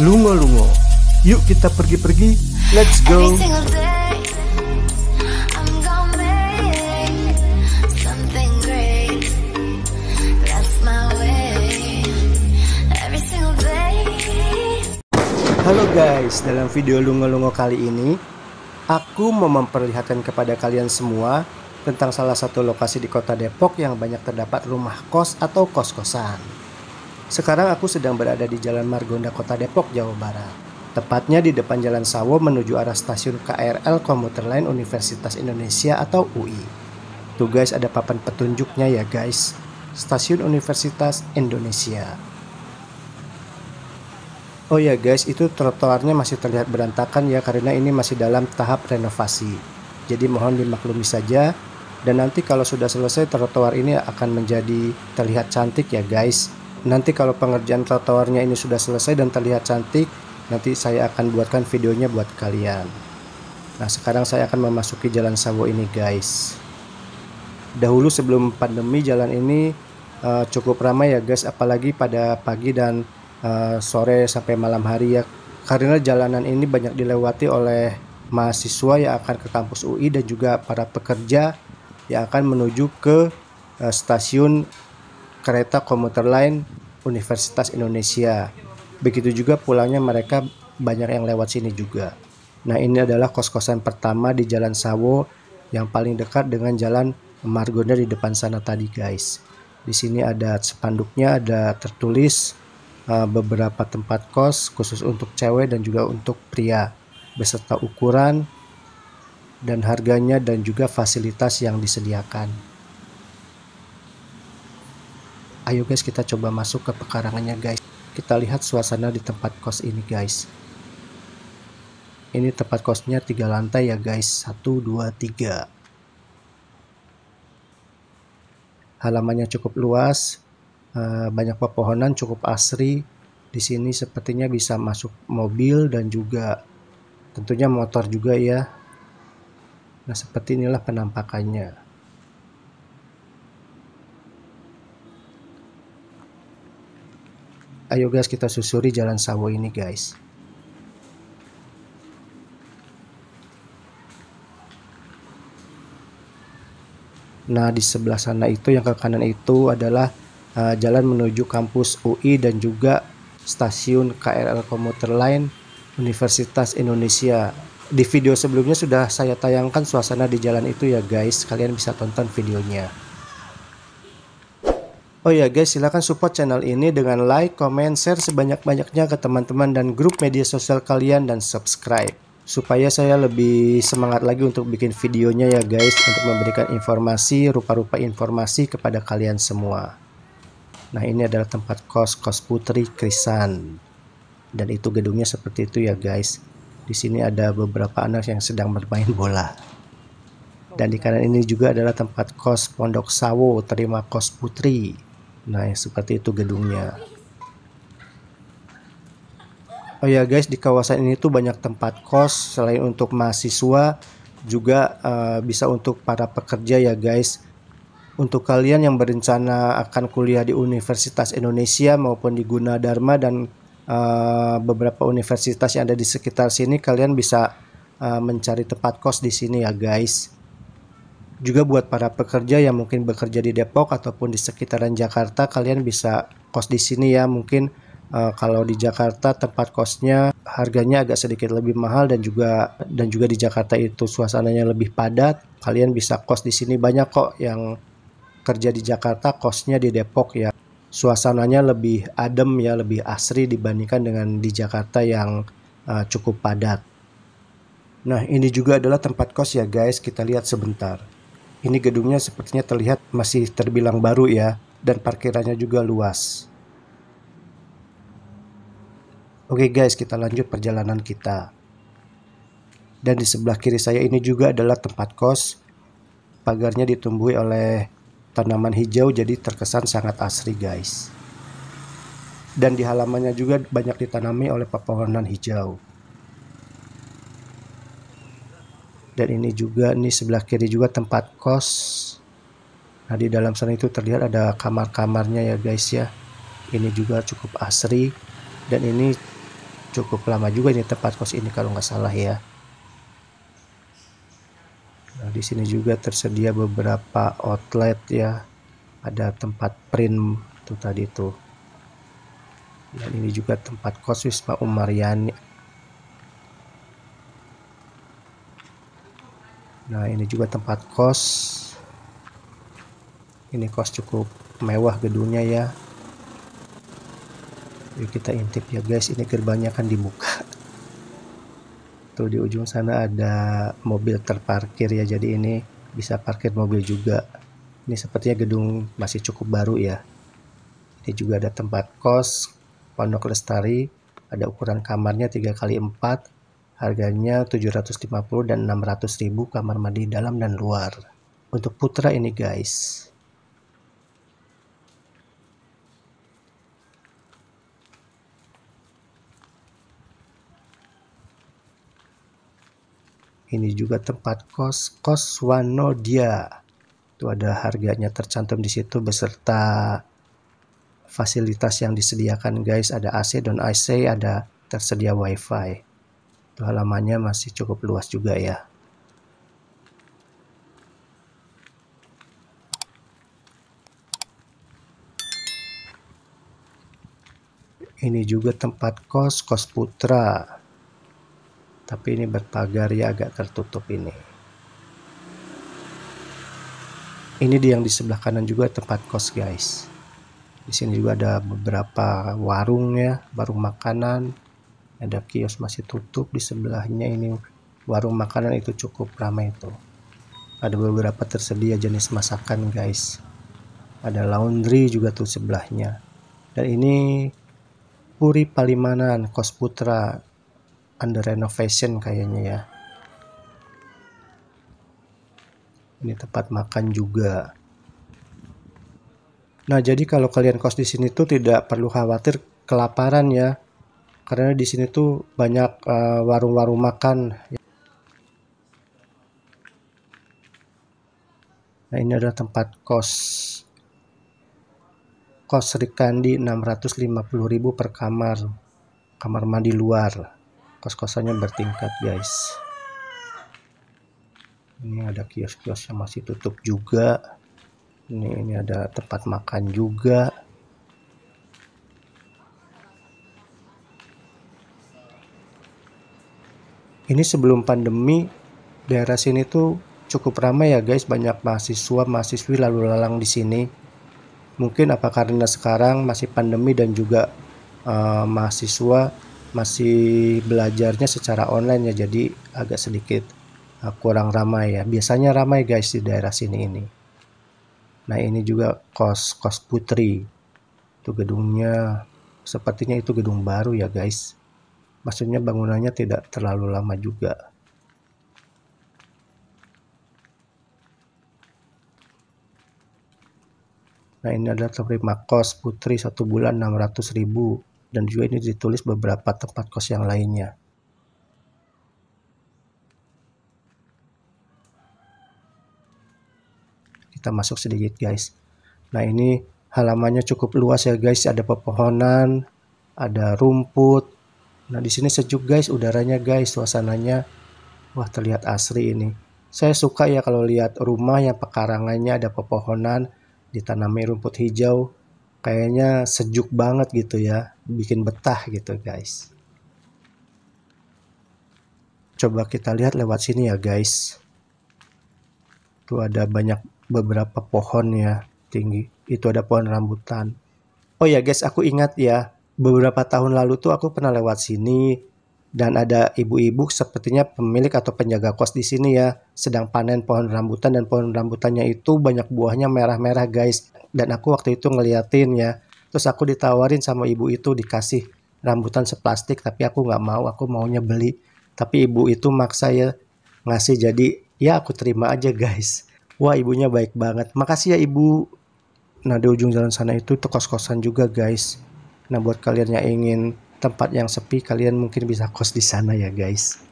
Lungo-lungo. Yuk kita pergi-pergi. Let's go. Every single day, I'm gonna make something great. That's my way. Every single day. Halo guys, dalam video lungo-lungo kali ini aku mau memperlihatkan kepada kalian semua tentang salah satu lokasi di kota Depok yang banyak terdapat rumah kos atau kos-kosan. Sekarang aku sedang berada di Jalan Margonda, Kota Depok, Jawa Barat. Tepatnya di depan Jalan Sawo menuju arah stasiun KRL Komuter Lain Universitas Indonesia atau UI. Tuh guys, ada papan petunjuknya ya guys. Stasiun Universitas Indonesia. Oh ya guys, itu trotoarnya masih terlihat berantakan ya karena ini masih dalam tahap renovasi. Jadi mohon dimaklumi saja. Dan nanti kalau sudah selesai trotoar ini akan menjadi terlihat cantik ya guys. Nanti kalau pengerjaan trotoarnya ini sudah selesai dan terlihat cantik, nanti saya akan buatkan videonya buat kalian. Nah, sekarang saya akan memasuki Jalan Sawo ini guys. Dahulu sebelum pandemi jalan ini cukup ramai ya guys, apalagi pada pagi dan sore sampai malam hari ya. Karena jalanan ini banyak dilewati oleh mahasiswa yang akan ke kampus UI dan juga para pekerja yang akan menuju ke stasiun kereta komuter lain Universitas Indonesia. Begitu juga pulangnya mereka banyak yang lewat sini juga. Nah, ini adalah kos-kosan pertama di Jalan Sawo yang paling dekat dengan Jalan Margonda di depan sana tadi guys. Di sini ada spanduknya, ada tertulis beberapa tempat kos khusus untuk cewek dan juga untuk pria beserta ukuran dan harganya dan juga fasilitas yang disediakan. Ayo guys, kita coba masuk ke pekarangannya guys. Kita lihat suasana di tempat kos ini guys. Ini tempat kosnya 3 lantai ya guys. 1, 2, 3. Halamannya cukup luas. Banyak pepohonan, cukup asri. Di sini sepertinya bisa masuk mobil dan juga tentunya motor juga ya. Nah, seperti inilah penampakannya. Ayo guys, kita susuri Jalan Sawo ini guys. Nah, di sebelah sana itu yang ke kanan itu adalah jalan menuju kampus UI dan juga stasiun KRL Komuter Lain Universitas Indonesia. Di video sebelumnya sudah saya tayangkan suasana di jalan itu ya guys. Kalian bisa tonton videonya. Oh ya guys, silahkan support channel ini dengan like, comment, share sebanyak-banyaknya ke teman-teman dan grup media sosial kalian dan subscribe. Supaya saya lebih semangat lagi untuk bikin videonya ya guys, untuk memberikan informasi, rupa-rupa informasi kepada kalian semua. Nah, ini adalah tempat kos Putri Krisan. Dan itu gedungnya seperti itu ya guys. Di sini ada beberapa anak yang sedang bermain bola. Dan di kanan ini juga adalah tempat kos Pondok Sawo, terima kos Putri. Nah, seperti itu gedungnya. Oh ya guys, di kawasan ini tuh banyak tempat kos. Selain untuk mahasiswa, juga bisa untuk para pekerja ya guys. Untuk kalian yang berencana akan kuliah di Universitas Indonesia maupun di Gunadarma dan beberapa universitas yang ada di sekitar sini, kalian bisa mencari tempat kos di sini ya guys. Juga buat para pekerja yang mungkin bekerja di Depok ataupun di sekitaran Jakarta, kalian bisa kos di sini ya. Mungkin kalau di Jakarta tempat kosnya harganya agak sedikit lebih mahal dan juga di Jakarta itu suasananya lebih padat. Kalian bisa kos di sini, banyak kok yang kerja di Jakarta kosnya di Depok ya. Suasananya lebih adem ya, lebih asri dibandingkan dengan di Jakarta yang cukup padat. Nah, ini juga adalah tempat kos ya guys, kita lihat sebentar. Ini gedungnya sepertinya terlihat masih terbilang baru ya, dan parkirannya juga luas. Oke guys, kita lanjut perjalanan kita. Dan di sebelah kiri saya ini juga adalah tempat kos. Pagarnya ditumbuhi oleh tanaman hijau, jadi terkesan sangat asri guys. Dan di halamannya juga banyak ditanami oleh pepohonan hijau. Dan ini juga, nih sebelah kiri juga tempat kos. Nah, di dalam sana itu terlihat ada kamar-kamarnya ya guys ya. Ini juga cukup asri. Dan ini cukup lama juga ini tempat kos ini kalau nggak salah ya. Nah, di sini juga tersedia beberapa outlet ya. Ada tempat print tuh tadi tuh. Dan ini juga tempat kos Wisma Umaryani. Nah, ini juga tempat kos. Ini kos cukup mewah gedungnya ya. Yuk kita intip ya guys, ini gerbangnya kan dibuka. Tuh di ujung sana ada mobil terparkir ya, jadi ini bisa parkir mobil juga. Ini sepertinya gedung masih cukup baru ya. Ini juga ada tempat kos Pondok Lestari, ada ukuran kamarnya 3x4, harganya 750 dan 600.000, kamar mandi dalam dan luar. Untuk Putra ini guys. Ini juga tempat kos Wanodia. Itu ada harganya tercantum di situ beserta fasilitas yang disediakan guys. Ada AC dan AC, ada tersedia WiFi. Itu halamannya masih cukup luas juga ya. Ini juga tempat kos Putra. Tapi ini berpagar ya, agak tertutup ini. Ini yang di sebelah kanan juga tempat kos guys. Di sini juga ada beberapa warung ya, warung makanan. Ada kios masih tutup di sebelahnya, ini warung makanan itu cukup ramai itu. Ada beberapa tersedia jenis masakan guys. Ada laundry juga tuh sebelahnya. Dan ini Puri Palimanan kos Putra, under renovation kayaknya ya. Ini tempat makan juga. Nah, jadi kalau kalian kos di sini tuh tidak perlu khawatir kelaparan ya. Karena di sini tuh banyak warung-warung makan. Nah, ini ada tempat kos Sri Kandi 650.000 per kamar. Kamar mandi luar. Kos-kosannya bertingkat guys. Ini ada kios-kios yang masih tutup juga. Ini ada tempat makan juga. Ini sebelum pandemi daerah sini tuh cukup ramai ya guys, banyak mahasiswi lalu lalang di sini. Mungkin apa karena sekarang masih pandemi dan juga mahasiswa masih belajarnya secara online ya, jadi agak sedikit kurang ramai ya. Biasanya ramai guys di daerah sini ini. Nah, ini juga kos Putri. Itu gedungnya sepertinya itu gedung baru ya guys. Maksudnya bangunannya tidak terlalu lama juga. Nah, ini adalah terima kos Putri 1 bulan 600.000. Dan juga ini ditulis beberapa tempat kos yang lainnya. Kita masuk sedikit guys. Nah, ini halamannya cukup luas ya guys. Ada pepohonan, ada rumput. Nah, di sini sejuk guys, udaranya guys, suasananya. Wah, terlihat asri ini. Saya suka ya kalau lihat rumah yang pekarangannya ada pepohonan, ditanami rumput hijau. Kayaknya sejuk banget gitu ya, bikin betah gitu guys. Coba kita lihat lewat sini ya guys. Tuh ada beberapa pohon ya, tinggi. Itu ada pohon rambutan. Oh ya guys, aku ingat ya, beberapa tahun lalu tuh aku pernah lewat sini. Dan ada ibu-ibu sepertinya pemilik atau penjaga kos di sini ya, sedang panen pohon rambutan, dan pohon rambutannya itu banyak buahnya merah-merah guys. Dan aku waktu itu ngeliatin ya, terus aku ditawarin sama ibu itu dikasih rambutan seplastik, tapi aku nggak mau, aku maunya beli. Tapi ibu itu maksa ya ngasih, jadi ya aku terima aja guys. Wah, ibunya baik banget, makasih ya ibu. Nah, di ujung jalan sana itu kos-kosan juga guys. Nah, buat kalian yang ingin tempat yang sepi, kalian mungkin bisa kos di sana ya guys.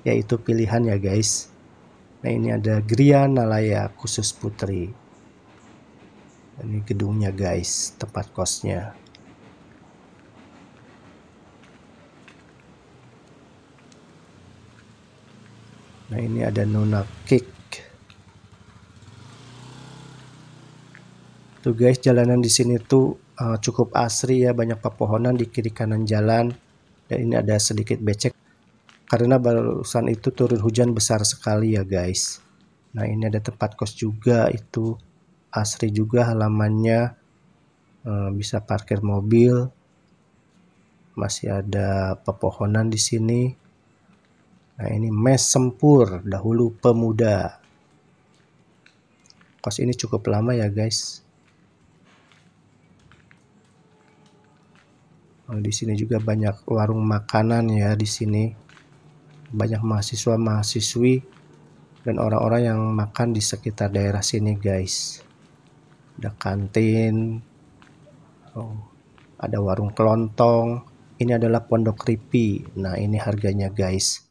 Yaitu pilihan ya guys. Nah, ini ada Gria Nalaya khusus Putri. Ini gedungnya guys, tempat kosnya. Nah, ini ada Nuna Kick. Tuh guys, jalanan di sini tuh cukup asri ya, banyak pepohonan di kiri kanan jalan. Dan ini ada sedikit becek karena barusan itu turun hujan besar sekali ya guys. Nah, ini ada tempat kos juga, itu asri juga halamannya. Bisa parkir mobil. Masih ada pepohonan di sini. Nah, ini Mes Sempur, dahulu Pemuda. Kos ini cukup lama ya guys. Di sini juga banyak warung makanan ya di sini. Banyak mahasiswa-mahasiswi dan orang-orang yang makan di sekitar daerah sini guys. Ada kantin. Ada warung kelontong. Ini adalah Pondok Ripi. Nah, ini harganya guys,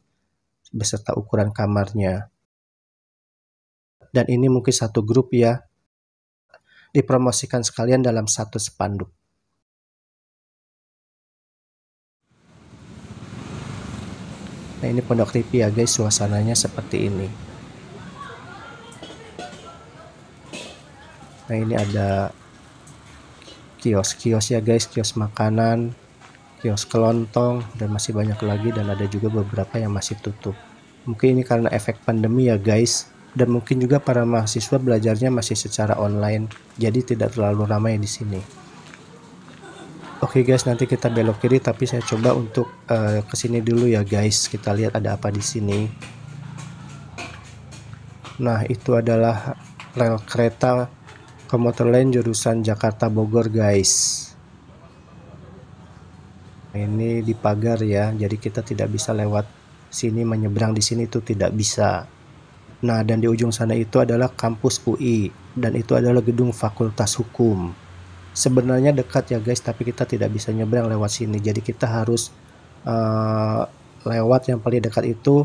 beserta ukuran kamarnya. Dan ini mungkin satu grup ya, dipromosikan sekalian dalam satu spanduk. Nah, ini Pondok Ripi ya guys, suasananya seperti ini. Nah, ini ada kios-kios ya guys, kios makanan, kios kelontong, dan masih banyak lagi, dan ada juga beberapa yang masih tutup. Mungkin ini karena efek pandemi ya guys, dan mungkin juga para mahasiswa belajarnya masih secara online, jadi tidak terlalu ramai di sini. Oke guys, nanti kita belok kiri, tapi saya coba untuk kesini dulu ya guys. Kita lihat ada apa di sini. Nah, itu adalah rel kereta komuter lain jurusan Jakarta Bogor guys. Ini di pagar ya, jadi kita tidak bisa lewat sini, menyeberang di sini itu tidak bisa. Nah, dan di ujung sana itu adalah kampus UI, dan itu adalah gedung Fakultas Hukum. Sebenarnya dekat ya guys, tapi kita tidak bisa nyebrang lewat sini, jadi kita harus lewat yang paling dekat itu,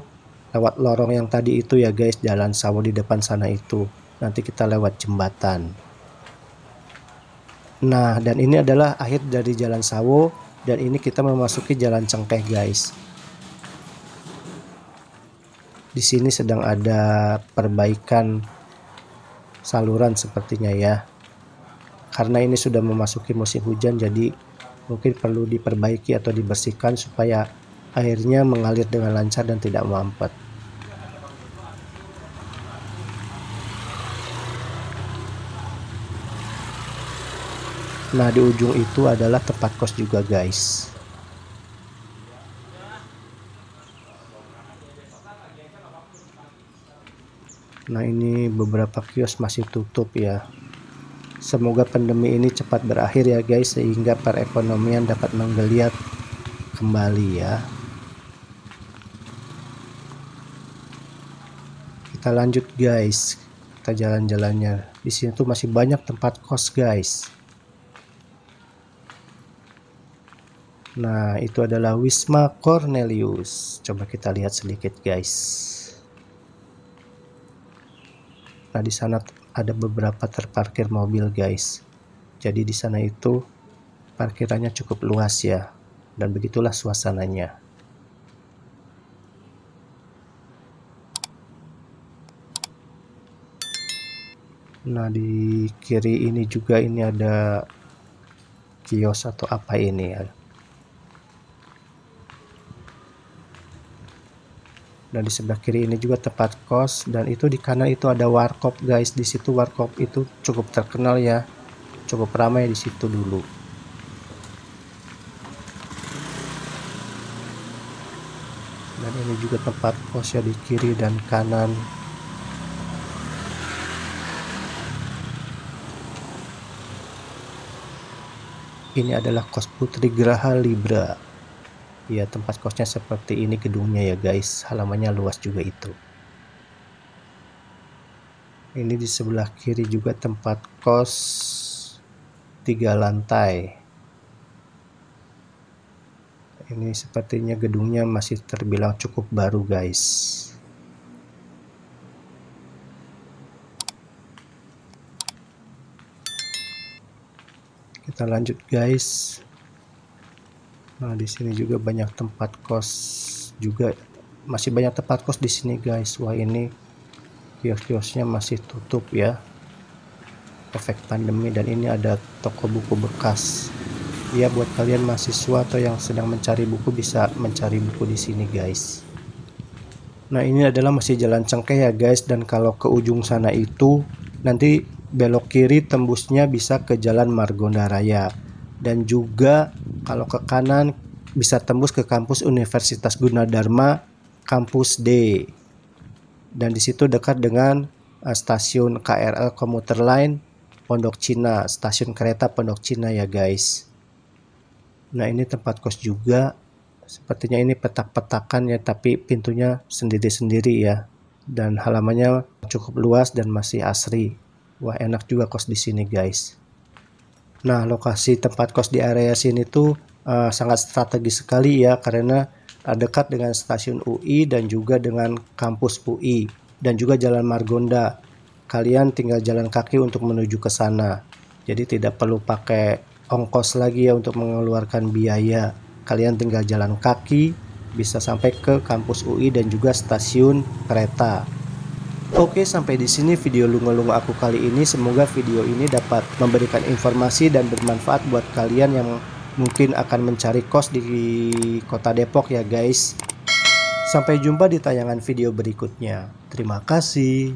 lewat lorong yang tadi itu ya guys, Jalan Sawo di depan sana itu. Nanti kita lewat jembatan. Nah, dan ini adalah akhir dari Jalan Sawo, dan ini kita memasuki Jalan Cengkeh guys. Di sini sedang ada perbaikan saluran sepertinya ya. Karena ini sudah memasuki musim hujan, jadi mungkin perlu diperbaiki atau dibersihkan supaya airnya mengalir dengan lancar dan tidak mampet. Nah, di ujung itu adalah tempat kos juga guys. Nah, ini beberapa kios masih tutup ya. Semoga pandemi ini cepat berakhir ya guys, sehingga perekonomian dapat menggeliat kembali ya. Kita lanjut guys, kita jalan-jalannya. Di sini tuh masih banyak tempat kos guys. Nah, itu adalah Wisma Cornelius. Coba kita lihat sedikit guys. Nah, di sana ada beberapa terparkir mobil guys. Jadi di sana itu parkirannya cukup luas ya. Dan begitulah suasananya. Nah, di kiri ini juga ini ada kios atau apa ini ya. Dan di sebelah kiri ini juga tempat kos, dan itu di kanan itu ada warkop guys. Di situ warkop itu cukup terkenal ya, cukup ramai di situ dulu. Dan ini juga tempat kos ya di kiri dan kanan. Ini adalah kos Putri Graha Libra. Ya, tempat kosnya seperti ini gedungnya ya guys, halamannya luas juga itu. Ini di sebelah kiri juga tempat kos 3 lantai. Ini sepertinya gedungnya masih terbilang cukup baru guys. Kita lanjut guys. Nah, di sini juga banyak tempat kos juga masih banyak tempat kos di sini guys. Wah, ini kios-kiosnya masih tutup ya, efek pandemi. Dan ini ada toko buku bekas ya, buat kalian mahasiswa atau yang sedang mencari buku bisa mencari buku di sini guys. Nah, ini adalah masih jalan cengkeh ya guys, dan kalau ke ujung sana itu nanti belok kiri tembusnya bisa ke Jalan Margonda Raya, dan juga kalau ke kanan bisa tembus ke kampus Universitas Gunadarma kampus D, dan disitu dekat dengan stasiun KRL komuter lain Pondok Cina, stasiun kereta Pondok Cina ya guys. Nah, ini tempat kos juga, sepertinya ini petak-petakan ya, tapi pintunya sendiri-sendiri ya, dan halamannya cukup luas dan masih asri. Wah, enak juga kos di sini guys. Nah, lokasi tempat kos di area sini tuh sangat strategis sekali ya, karena dekat dengan stasiun UI dan juga dengan kampus UI dan juga Jalan Margonda. Kalian tinggal jalan kaki untuk menuju ke sana, jadi tidak perlu pakai ongkos lagi ya untuk mengeluarkan biaya. Kalian tinggal jalan kaki bisa sampai ke kampus UI dan juga stasiun kereta. Oke, sampai di sini video lungo-lungo aku kali ini. Semoga video ini dapat memberikan informasi dan bermanfaat buat kalian yang mungkin akan mencari kos di Kota Depok ya guys. Sampai jumpa di tayangan video berikutnya. Terima kasih.